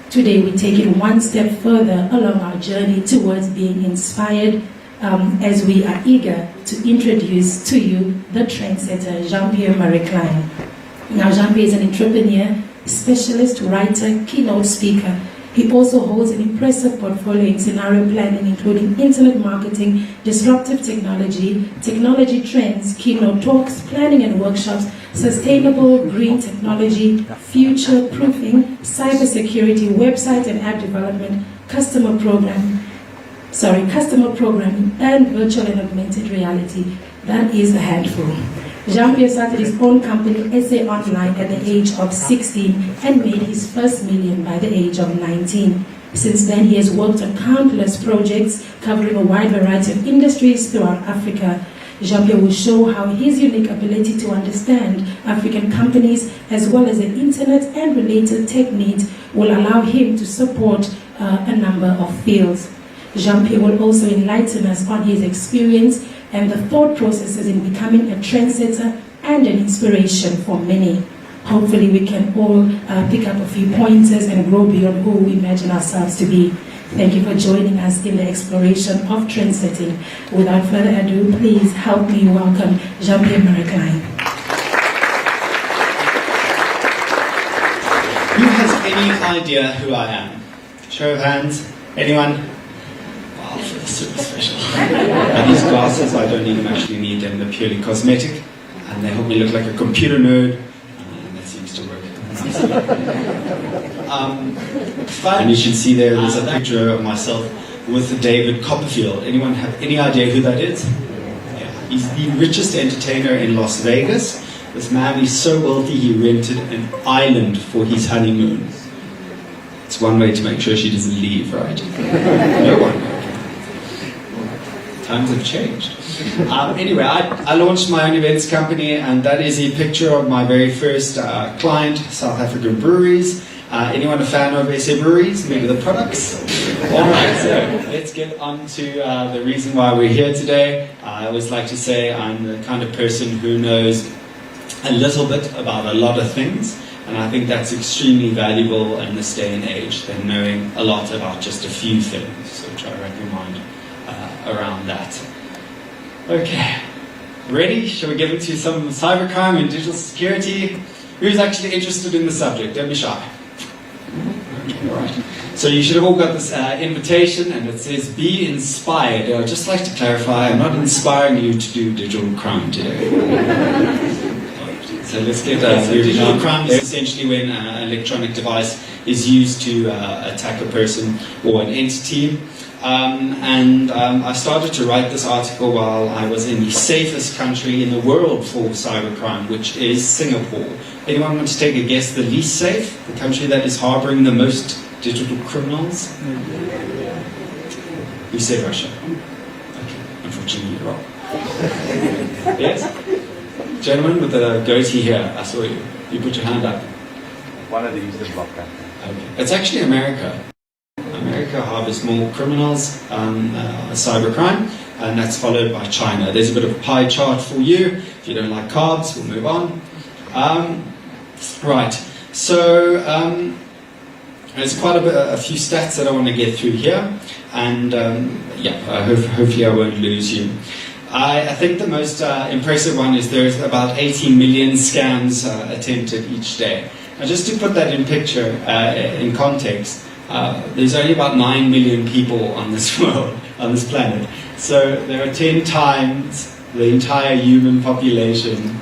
Today we take it one step further along our journey towards being inspired, as we are eager to introduce to you the trendsetter, Jean-Pierre Murray-Kline. Now, Jean-Pierre is an entrepreneur, specialist, writer, keynote speaker. He also holds an impressive portfolio in scenario planning, including internet marketing, disruptive technology, technology trends, keynote talks, planning and workshops, sustainable green technology, future proofing, cybersecurity, website and app development, customer programming, and virtual and augmented reality. That is a handful. Jean-Pierre started his own company, SA Online, at the age of 16 and made his first million by the age of 19. Since then, he has worked on countless projects covering a wide variety of industries throughout Africa. Jean-Pierre will show how his unique ability to understand African companies as well as the internet and related tech needs will allow him to support a number of fields. Jean-Pierre will also enlighten us on his experience and the thought processes in becoming a trendsetter and an inspiration for many. Hopefully we can all pick up a few pointers and grow beyond who we imagine ourselves to be. Thank you for joining us in the exploration of trendsetting. Without further ado, please help me welcome Jean-Pierre Murray-Kline. Who has any idea who I am? Show of hands. Anyone? Wow, that's super special. And these glasses, I don't even actually need them. They're purely cosmetic, and they help me look like a computer nerd, and that seems to work. And you can see there's a picture of myself with David Copperfield. Anyone have any idea who that is? Yeah. He's the richest entertainer in Las Vegas. This man is so wealthy he rented an island for his honeymoon. It's one way to make sure she doesn't leave, right? No one. Times have changed. Anyway, I launched my own events company, and that is a picture of my very first client, South African breweries. Anyone a fan of SA Breweries? Maybe the products? Alright, so let's get on to the reason why we're here today. I always like to say I'm the kind of person who knows a little bit about a lot of things, and I think that's extremely valuable in this day and age than knowing a lot about just a few things. So try to wrap your mind around that. Okay, ready? Shall we get into some cybercrime and digital security? Who's actually interested in the subject? Don't be shy. Okay, all right. So you should have all got this invitation, and it says be inspired. I'd just like to clarify, I'm not inspiring you to do digital crime today. So let's get digital crime is essentially when an electronic device is used to attack a person or an entity. I started to write this article while I was in the safest country in the world for cybercrime, which is Singapore. Anyone want to take a guess the least safe? The country that is harboring the most digital criminals? You say Russia. Okay, unfortunately you're wrong. Yes? Gentleman with the goatee here, I saw you. You put your hand up. One of these is locked up. Okay. It's actually America. America harbors more criminals, cybercrime, and that's followed by China. There's a bit of a pie chart for you. If you don't like carbs, we'll move on. Right, so there's quite a few stats that I want to get through here, and hopefully I won't lose you. I think the most impressive one is there's about 18 million scams attempted each day. Now, just to put that in picture, in context, there's only about 9 million people on this world, on this planet. So there are 10 times the entire human population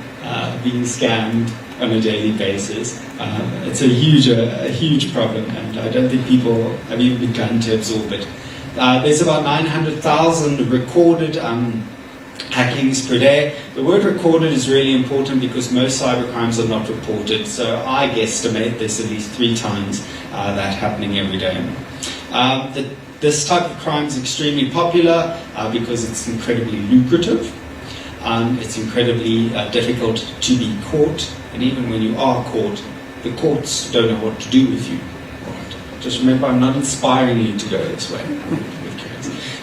being scammed on a daily basis. It's a huge problem, and I don't think people have even begun to absorb it. There's about 900,000 recorded hackings per day. The word recorded is really important because most cybercrimes are not reported, so I guesstimate there's at least 3 times that happening every day. This type of crime is extremely popular because it's incredibly lucrative. It's incredibly difficult to be caught, and even when you are caught, the courts don't know what to do with you. Right. Just remember, I'm not inspiring you to go this way.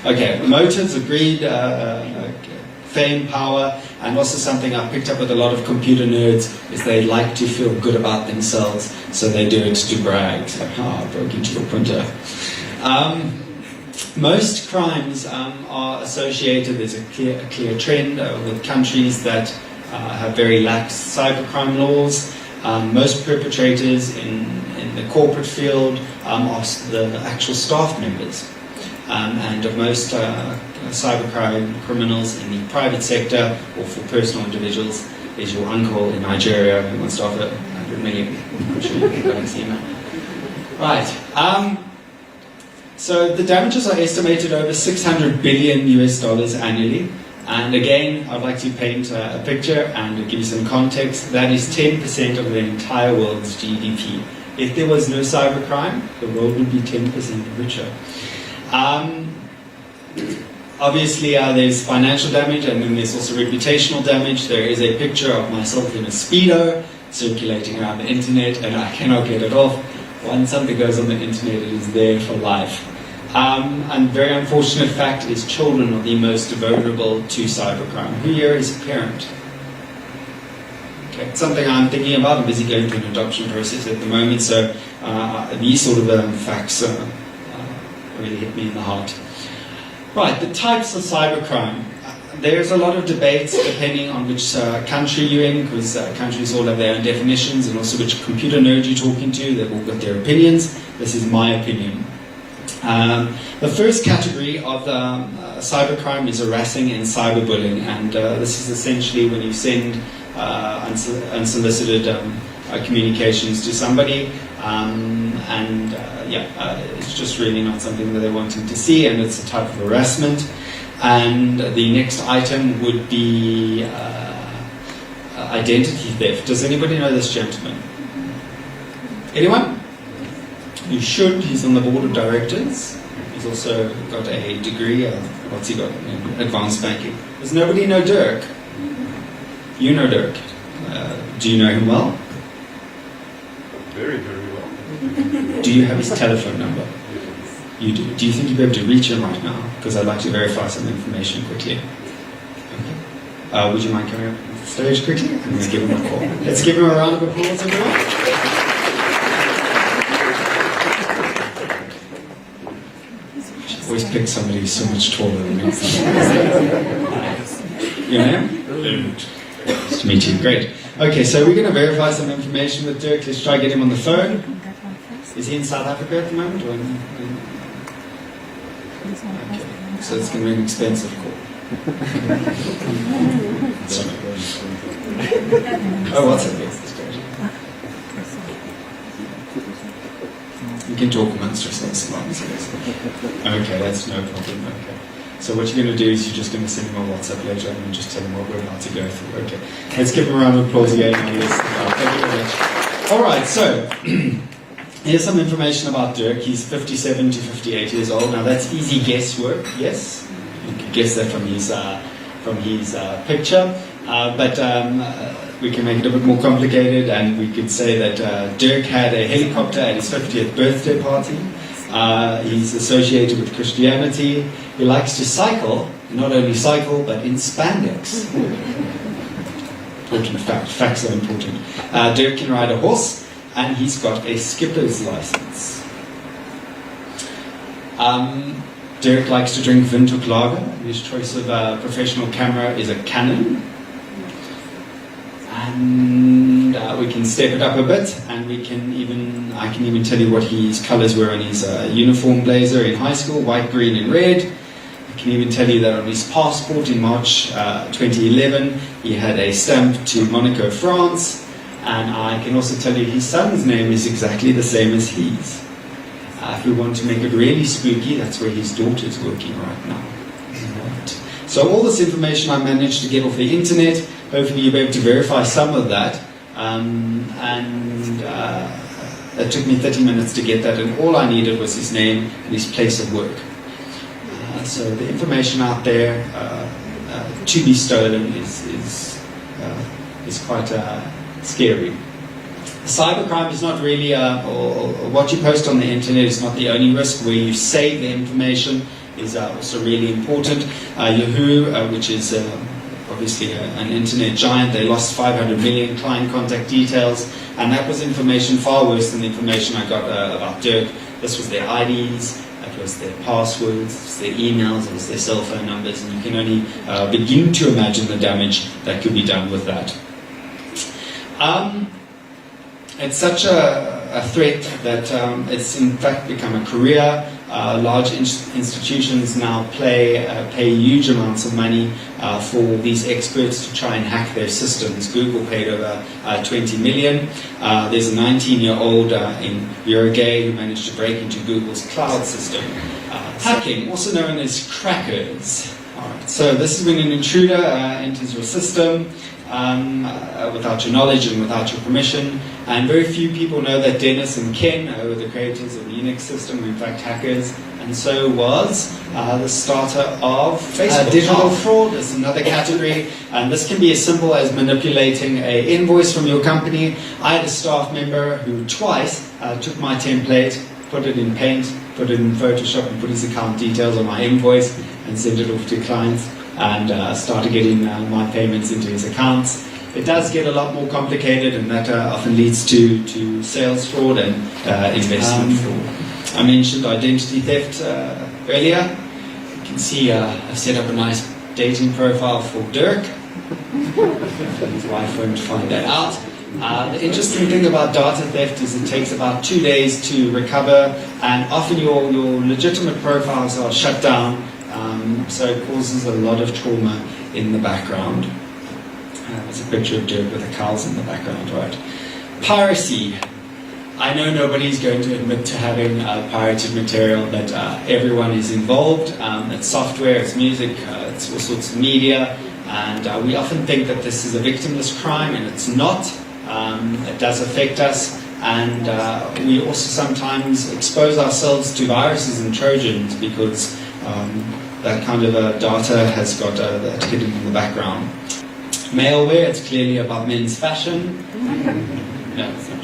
Okay, motives agreed. fame, power, and also something I've picked up with a lot of computer nerds is they like to feel good about themselves, so they do it to brag. So, I broke into your printer. Most crimes are associated, there's a clear trend with countries that have very lax cybercrime laws. Most perpetrators in the corporate field are the actual staff members. And of most cybercrime criminals in the private sector or for personal individuals is your uncle in Nigeria who wants to offer 100 million. I'm sure you can see him. Right. So the damages are estimated over $600 billion annually. And again, I'd like to paint a picture and give you some context. That is 10% of the entire world's GDP. If there was no cybercrime, the world would be 10% richer. Obviously, there's financial damage, and then there's also reputational damage. There is a picture of myself in a Speedo circulating around the internet, and I cannot get it off. Once something goes on the internet, it is there for life. And very unfortunate fact is children are the most vulnerable to cybercrime. Who here is a parent? Okay, it's something I'm thinking about. I'm busy going through an adoption process at the moment, so these sort of facts really hit me in the heart. Right, the types of cybercrime. There's a lot of debates depending on which country you're in, because countries all have their own definitions, and also which computer nerd you're talking to. They've all got their opinions. This is my opinion. The first category of cybercrime is harassing and cyberbullying, and this is essentially when you send unsolicited communications to somebody, it's just really not something that they're wanting to see, and it's a type of harassment. And the next item would be identity theft. Does anybody know this gentleman? Anyone? You should. He's on the board of directors. He's also got a degree. What's he got? In advanced banking. Does nobody know Dirk? You know Dirk. Do you know him well? Very, very well. Do you have his telephone number? You do. Do you think you'd be able to reach him right now? Because I'd like to verify some information quickly. Okay. Would you mind coming up to the stage quickly? I'm going to give him a call. Let's give him a round of applause, everyone. Always pick somebody who's so much taller than me. Your name? Nice to meet you. Great. Okay, so we're going to verify some information with Dirk. Let's try to get him on the phone. Is he in South Africa at the moment? Or okay. So it's going to be an expensive call. Oh, what's it? You can talk amongst yourselves. Okay, that's no problem. Okay. So what you're going to do is you're just going to send him a WhatsApp later and just tell him what we're about to go through. Okay. Let's give him a round of applause again. Thank you very much. All right, so here's some information about Dirk. He's 57 to 58 years old. Now that's easy guesswork, yes? You can guess that from his picture. But we can make it a bit more complicated, and we could say that Dirk had a helicopter at his 50th birthday party. He's associated with Christianity. He likes to cycle, not only cycle, but in spandex. Important fact. Facts are important. Dirk can ride a horse, and he's got a skipper's license. Dirk likes to drink Windhoek lager. His choice of professional camera is a Canon. And we can step it up a bit, and I can even tell you what his colours were on his uniform blazer in high school: white, green, and red. I can even tell you that on his passport in March 2011, he had a stamp to Monaco, France. And I can also tell you his son's name is exactly the same as his. If we want to make it really spooky, that's where his daughter's working right now. Right. So all this information I managed to get off the internet. Hopefully you'll be able to verify some of that. It took me 30 minutes to get that, and all I needed was his name and his place of work. So the information out there to be stolen is quite scary. Cybercrime is not really, or what you post on the internet is not the only risk. Where you save the information is also really important. Yahoo, which is obviously an internet giant. They lost 500 million client contact details, and that was information far worse than the information I got about Dirk. This was their IDs, it was their passwords, it was their emails, it was their cell phone numbers, and you can only begin to imagine the damage that could be done with that. It's such a threat that it's in fact become a career. Large institutions now pay huge amounts of money for these experts to try and hack their systems. Google paid over 20 million. There's a 19-year-old in Uruguay who managed to break into Google's cloud system. Hacking, also known as crackers. Alright, so this is when an intruder enters your system without your knowledge and without your permission. And very few people know that Dennis and Ken, who were the creators of the Unix system, were in fact hackers, and so was the starter of Facebook. Digital fraud is another category, and this can be as simple as manipulating an invoice from your company. I had a staff member who twice took my template, put it in Paint, put it in Photoshop, and put his account details on my invoice and sent it off to clients, and started getting my payments into his accounts. It does get a lot more complicated, and that often leads to sales fraud and investment fraud. I mentioned identity theft earlier. You can see I've set up a nice dating profile for Dirk. His wife won't find that out. The interesting thing about data theft is it takes about 2 days to recover, and often your legitimate profiles are shut down, so it causes a lot of trauma in the background. There's a picture of Dirk with the cows in the background, right? Piracy. I know nobody's going to admit to having pirated material, but everyone is involved. It's software, it's music, it's all sorts of media, and we often think that this is a victimless crime, and it's not. It does affect us, and we also sometimes expose ourselves to viruses and Trojans because that kind of data has got that hidden in the background. Maleware, it's clearly about men's fashion. No, it's not.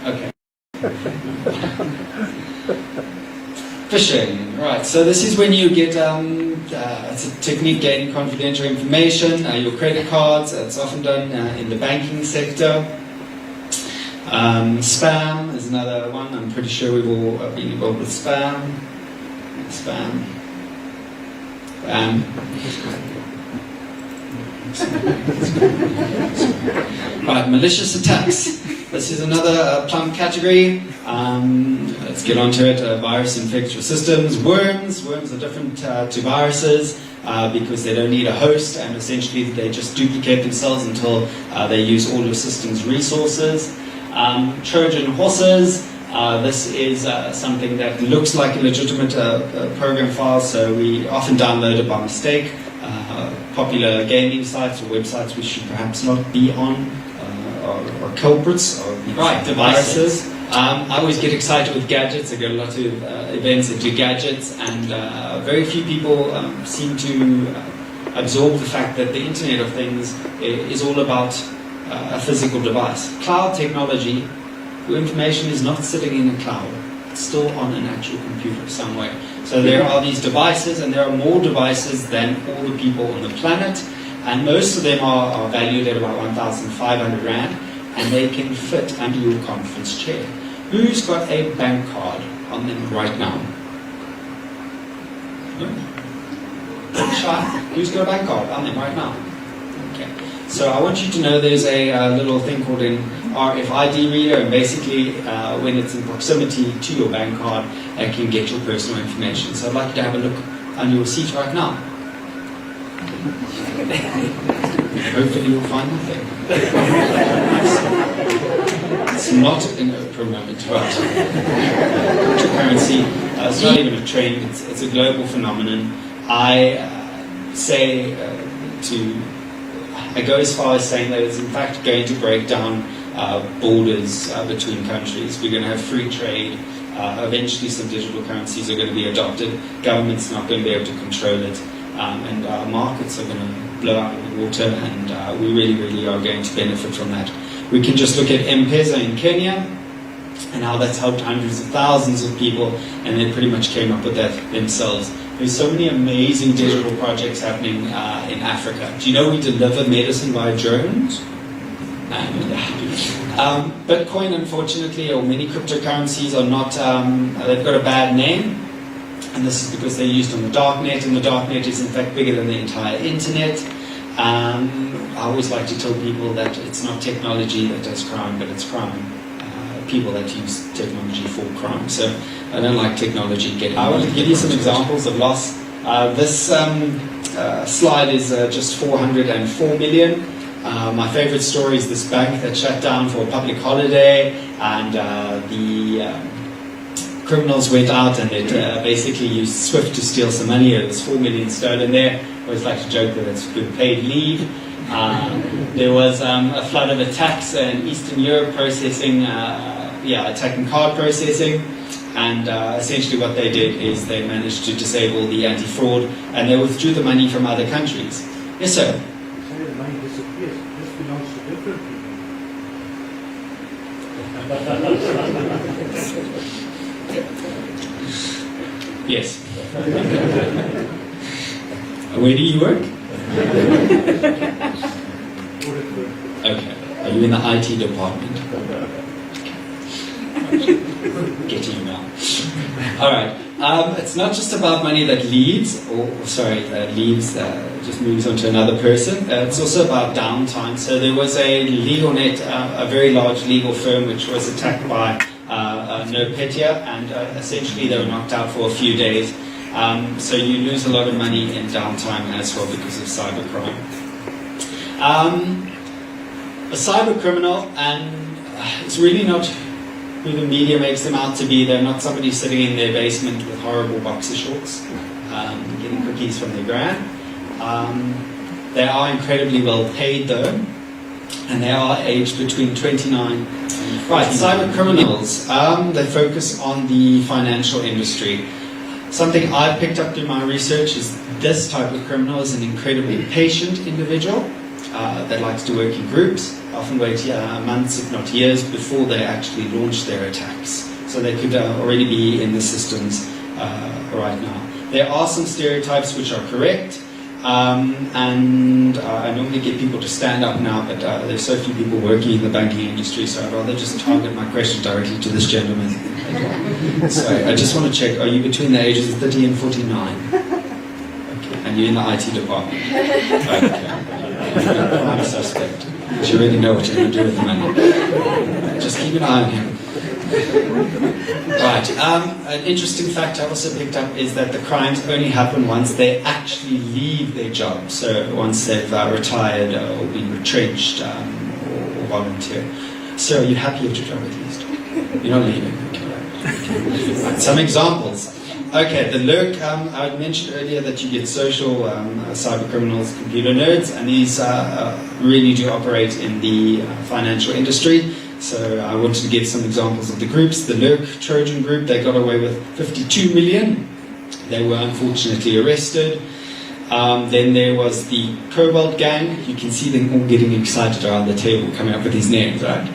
Okay. Phishing, right, so this is when you get, it's a technique gaining confidential information, your credit cards, it's often done in the banking sector. Spam is another one, I'm pretty sure we've all been involved with spam. Right, malicious attacks. This is another plum category. Let's get onto it. Virus infects your systems. Worms are different to viruses because they don't need a host, and essentially they just duplicate themselves until they use all your system's resources. Trojan horses. This is something that looks like a legitimate program file, so we often download it by mistake. Popular gaming sites or websites we should perhaps not be on, or culprits, or devices. I always get excited with gadgets. I go to a lot of events that do gadgets, and very few people seem to absorb the fact that the Internet of Things is all about a physical device. Cloud technology, your information is not sitting in a cloud. It's still on an actual computer somewhere. So there are these devices, and there are more devices than all the people on the planet, and most of them are valued at about 1,500 Rand, and they can fit under your conference chair. Who's got a bank card on them right now? No? Shy? Who's got a bank card on them right now? Okay. So I want you to know there's a little thing called an RFID reader, and basically when it's in proximity to your bank card, it can get your personal information. So I'd like you to have a look under your seat right now. Hopefully you'll find nothing. It's not an Oprah moment, right? Cryptocurrency, it's not even a trend, it's a global phenomenon. I go as far as saying that it's in fact going to break down borders between countries. We're going to have free trade. Eventually some digital currencies are going to be adopted. Government's not going to be able to control it. And our markets are going to blow out of the water, and we really, really are going to benefit from that. We can just look at M-Pesa in Kenya and how that's helped hundreds of thousands of people, and they pretty much came up with that themselves. There's so many amazing digital projects happening in Africa. Do you know we deliver medicine via drones? Bitcoin, unfortunately, or many cryptocurrencies are not, they've got a bad name. And this is because they're used on the darknet, and the darknet is in fact bigger than the entire internet. I always like to tell people that it's not technology that does crime, but it's crime. People that use technology for crime. So I don't like technology. I want to give you some examples of loss. This slide is just 404 million. My favorite story is this bank that shut down for a public holiday, and the criminals went out and it basically used SWIFT to steal some money. It was 4 million stolen there. I always like to joke that it's good paid leave. There was a flood of attacks in Eastern Europe attacking card processing, and essentially what they did is they managed to disable the anti-fraud, and they withdrew the money from other countries. Yes, sir? So the money disappears. This belongs to different people. Yes. Where do you work? Okay. Are you in the IT department? Get you now. All right. It's not just about money that leaves, just moves on to another person. It's also about downtime. So there was a LegalNet, a very large legal firm, which was attacked by NotPetya, and essentially they were knocked out for a few days. So you lose a lot of money in downtime as well because of cybercrime. A cyber criminal, and it's really not who the media makes them out to be. They're not somebody sitting in their basement with horrible boxer shorts, getting cookies from their gran. They are incredibly well paid though, and they are aged between 29 and right. Cyber criminals, they focus on the financial industry. Something I've picked up through my research is this type of criminal is an incredibly patient individual that likes to work in groups, often wait months, if not years, before they actually launch their attacks. So they could already be in the systems right now. There are some stereotypes which are correct, and I normally get people to stand up now, but there's so few people working in the banking industry, so I'd rather just target my question directly to this gentleman. So I just want to check, are you between the ages of 30 and 49? Okay. And you're in the IT department? Okay. I'm a suspect. You already know what you're going to do with the money. Just keep an eye on him. Right. An interesting fact I also picked up is that the crimes only happen once they actually leave their job. So once they've retired or been retrenched or volunteer. So are you happy at your job at least? You're not leaving. Okay. Right. Some examples. Okay, the lurk, I mentioned earlier that you get social cyber criminals, computer nerds, and these really do operate in the financial industry. So I wanted to give some examples of the groups. The lurk Trojan group, they got away with 52 million. They were unfortunately arrested. Then there was the Cobalt gang. You can see them all getting excited around the table, coming up with these names, right?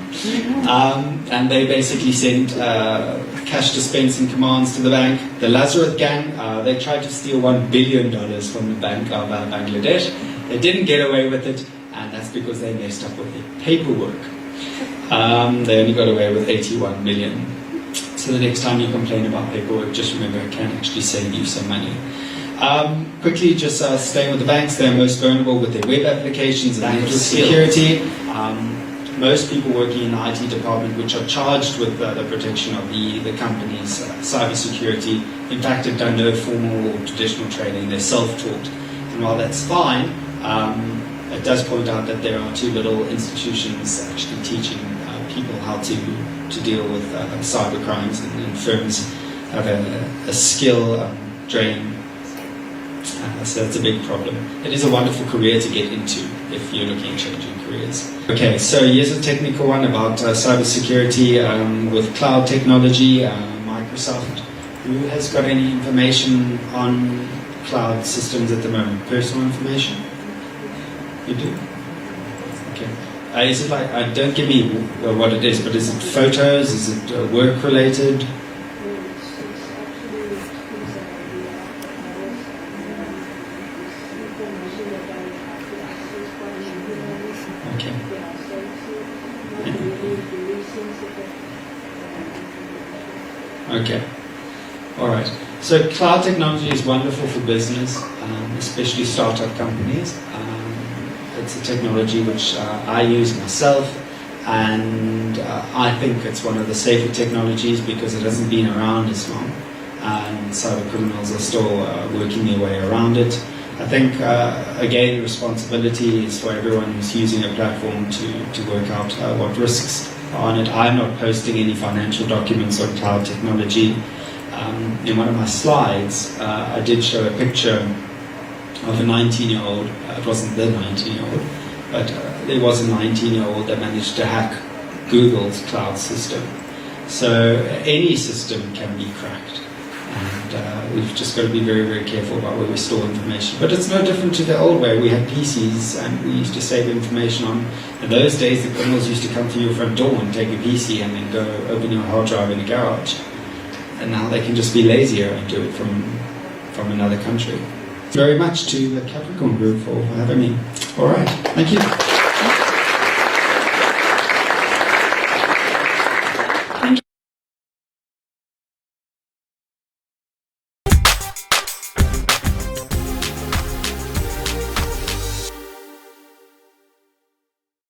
And they basically sent cash dispensing commands to the bank. The Lazarus gang, they tried to steal $1 billion from the Bank of Bangladesh. They didn't get away with it, and that's because they messed up with their paperwork. They only got away with 81 million. So the next time you complain about paperwork, just remember it can actually save you some money. Quickly, just staying with the banks, they're most vulnerable with their web applications and network security. Most people working in the IT department, which are charged with the protection of the company's cybersecurity, in fact, have done no formal or traditional training. They're self-taught. And while that's fine, it does point out that there are too little institutions actually teaching people how to deal with cyber crimes, and firms have a skill drain. So that's a big problem. It is a wonderful career to get into if you're looking at changing careers. Okay, so here's a technical one about cybersecurity with cloud technology, Microsoft. Who has got any information on cloud systems at the moment? Personal information? You do? Okay. Is it like, don't give me what it is, but is it photos? Is it work related? Okay. All right. So cloud technology is wonderful for business, especially startup companies. It's a technology which I use myself, and I think it's one of the safer technologies because it hasn't been around as long, and cyber criminals are still working their way around it. I think, again, responsibility is for everyone who's using a platform to work out what risks are on it. I'm not posting any financial documents on cloud technology. In one of my slides, I did show a picture of a 19-year-old. It wasn't the 19-year-old, but there was a 19-year-old that managed to hack Google's cloud system. So any system can be cracked. And we've just got to be very, very careful about where we store information. But it's no different to the old way. We had PCs and we used to save information on. In those days, the criminals used to come to your front door and take a PC and then go open your hard drive in a garage. And now they can just be lazier and do it from another country. Very much to the Capricorn Group for having me. All right, thank you.